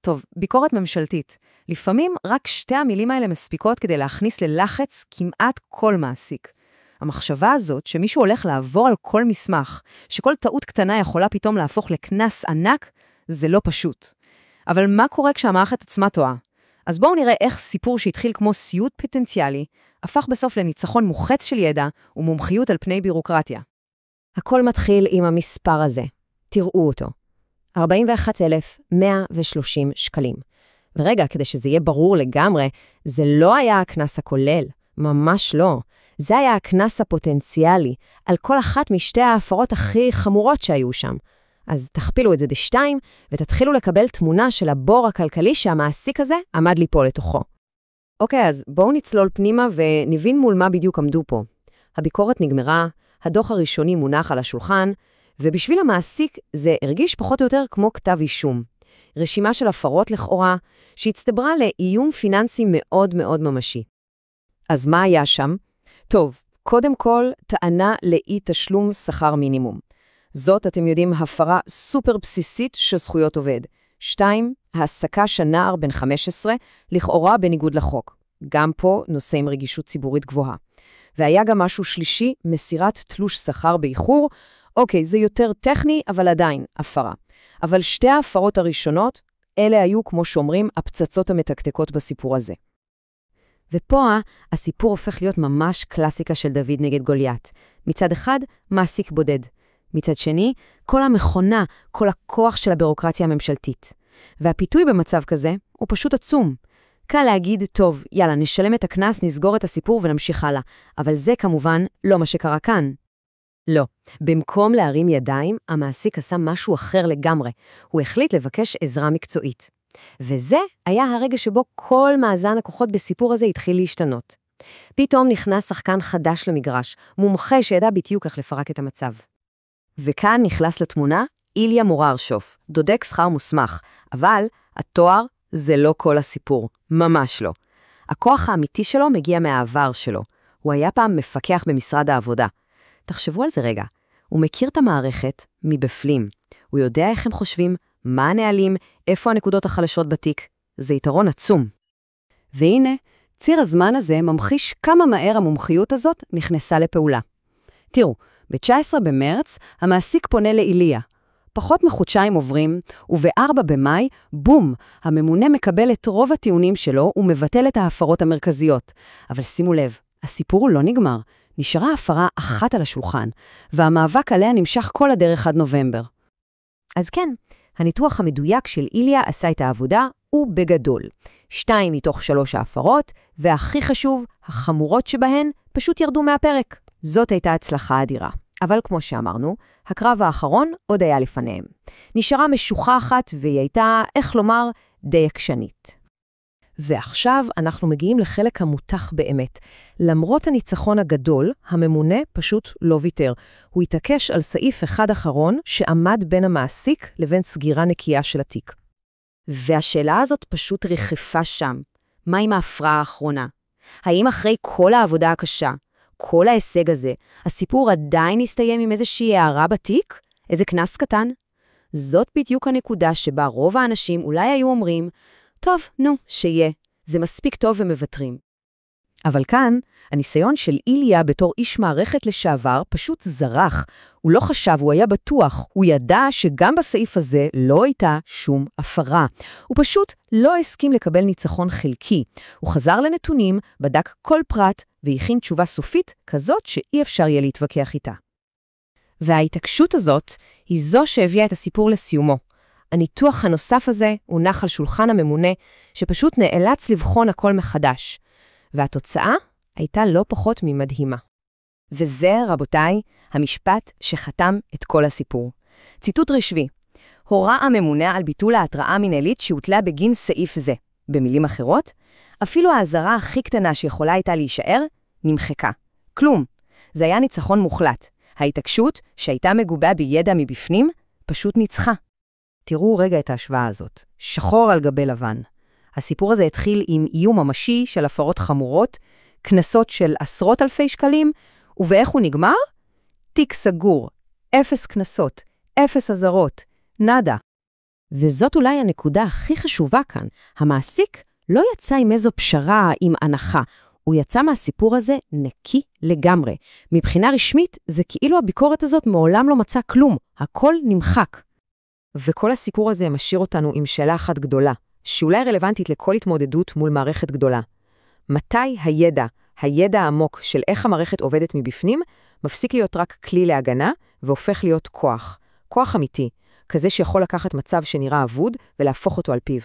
טוב, ביקורת ממשלתית. לפעמים רק שתי המילים האלה מספיקות כדי להכניס ללחץ כמעט כל מעסיק. המחשבה הזאת שמישהו הולך לעבור על כל מסמך, שכל טעות קטנה יכולה פתאום להפוך לכנס ענק, זה לא פשוט. אבל מה קורה כשהמערכת עצמה טועה? אז בואו נראה איך סיפור שהתחיל כמו סיוט פוטנציאלי, הפך בסוף לניצחון מוחץ של ידע ומומחיות על פני בירוקרטיה. הכל מתחיל עם המספר הזה. תראו אותו. 41,130 שקלים. ורגע, כדי שזה יהיה ברור לגמרי, זה לא היה הכנס הכולל. ממש לא. זה היה הכנס הפוטנציאלי, על כל אחת משתי ההפרות הכי חמורות שהיו שם. אז תכפילו את זה ב2, ותתחילו לקבל תמונה של הבור הכלכלי שהמעסיק הזה עמד ליפול לתוכו. אוקיי, אז בואו נצלול פנימה ונבין מול מה בדיוק עמדו פה. הביקורת נגמרה, הדוח הראשוני מונח על השולחן, ובשביל המעסיק זה הרגיש פחות או יותר כמו כתב אישום. רשימה של הפרות לכאורה, שהצטברה לאיום פיננסי מאוד מאוד ממשי. אז מה היה שם? טוב, קודם כל, טענה לאי תשלום שכר מינימום. זאת, אתם יודעים, הפרה סופר בסיסית של זכויות עובד. 2, העסקה של נער בן 15, לכאורה בניגוד לחוק. גם פה נושא עם רגישות ציבורית גבוהה. והיה גם משהו שלישי, מסירת תלוש שכר באיחור. אוקיי, זה יותר טכני, אבל עדיין, הפרה. אבל שתי ההפרות הראשונות, אלה היו, כמו שאומרים, הפצצות המתקתקות בסיפור הזה. ופה הסיפור הופך להיות ממש קלאסיקה של דוד נגד גוליית. מצד אחד, מעסיק בודד. מצד שני, כל המכונה, כל הכוח של הבירוקרטיה הממשלתית. והפיתוי במצב כזה הוא פשוט עצום. קל להגיד, טוב, יאללה, נשלם את הכנס, נסגור את הסיפור ונמשיך הלאה. אבל זה כמובן לא מה שקרה כאן. לא. במקום להרים ידיים, המעסיק עשה משהו אחר לגמרי. הוא החליט לבקש עזרה מקצועית. וזה היה הרגע שבו כל מאזן הכוחות בסיפור הזה התחיל להשתנות. פתאום נכנס שחקן חדש למגרש, מומחה שידע בדיוק איך לפרק את המצב. וכאן נכנס לתמונה איליה מוררשוף, דודק שכר מוסמך, אבל התואר זה לא כל הסיפור, ממש לא. הכוח האמיתי שלו מגיע מהעבר שלו. הוא היה פעם מפקח במשרד העבודה. תחשבו על זה רגע, הוא מכיר את המערכת מבפנים. הוא יודע איך הם חושבים, מה הנהלים, איפה הנקודות החלשות בתיק. זה יתרון עצום. והנה, ציר הזמן הזה ממחיש כמה מהר המומחיות הזאת נכנסה לפעולה. תראו, ב-19 במרץ המעסיק פונה לאיליה. פחות מחודשיים עוברים, וב-4 במאי, בום, הממונה מקבל את רוב הטיעונים שלו ומבטל את ההפרות המרכזיות. אבל שימו לב, הסיפור לא נגמר. נשארה הפרה אחת על השולחן, והמאבק עליה נמשך כל הדרך עד נובמבר. אז כן, הניתוח המדויק של איליה עשה את העבודה, הוא בגדול. 2 מתוך 3 ההפרות, והכי חשוב, החמורות שבהן פשוט ירדו מהפרק. זאת הייתה הצלחה אדירה. אבל כמו שאמרנו, הקרב האחרון עוד היה לפניהם. נשארה משוכה אחת והיא הייתה, איך לומר, די עקשנית. ועכשיו אנחנו מגיעים לחלק המותח באמת. למרות הניצחון הגדול, הממונה פשוט לא ויתר. הוא התעקש על סעיף אחד אחרון שעמד בין המעסיק לבין סגירה נקייה של התיק. והשאלה הזאת פשוט ריחפה שם. מה עם ההפרעה האחרונה? האם אחרי כל העבודה הקשה, כל ההישג הזה, הסיפור עדיין הסתיים עם איזושהי הערה בתיק? איזה כנס קטן? זאת בדיוק הנקודה שבה רוב האנשים אולי היו אומרים, טוב, נו, שיהיה. זה מספיק טוב ומוותרים. אבל כאן, הניסיון של איליה בתור איש מערכת לשעבר פשוט זרח. הוא לא חשב, הוא היה בטוח. הוא ידע שגם בסעיף הזה לא הייתה שום הפרה. הוא פשוט לא הסכים לקבל ניצחון חלקי. הוא חזר לנתונים, בדק כל פרט, והכין תשובה סופית כזאת שאי אפשר יהיה להתווכח איתה. וההתעקשות הזאת היא זו שהביאה את הסיפור לסיומו. הניתוח הנוסף הזה הונח על שולחן הממונה, שפשוט נאלץ לבחון הכל מחדש. והתוצאה הייתה לא פחות ממדהימה. וזה, רבותיי, המשפט שחתם את כל הסיפור. ציטוט רשמי. הורה הממונה על ביטול ההתראה המינהלית שהוטלה בגין סעיף זה. במילים אחרות, אפילו האזהרה הכי קטנה שיכולה הייתה להישאר, נמחקה. כלום. זה היה ניצחון מוחלט. ההתעקשות, שהייתה מגובה בידע מבפנים, פשוט ניצחה. תראו רגע את ההשוואה הזאת. שחור על גבי לבן. הסיפור הזה התחיל עם איום ממשי של הפרות חמורות, כנסות של עשרות אלפי שקלים, ובאיך הוא נגמר? תיק סגור, 0 כנסות, 0 אזהרות, נדה. וזאת אולי הנקודה הכי חשובה כאן. המעסיק לא יצא עם איזו פשרה, עם הנחה. הוא יצא מהסיפור הזה נקי לגמרי. מבחינה רשמית, זה כאילו הביקורת הזאת מעולם לא מצא כלום. הכל נמחק. וכל הסיפור הזה משאיר אותנו עם שאלה אחת גדולה, שאולי רלוונטית לכל התמודדות מול מערכת גדולה. מתי הידע העמוק של איך המערכת עובדת מבפנים, מפסיק להיות רק כלי להגנה, והופך להיות כוח. כוח אמיתי, כזה שיכול לקחת מצב שנראה אבוד ולהפוך אותו על פיו.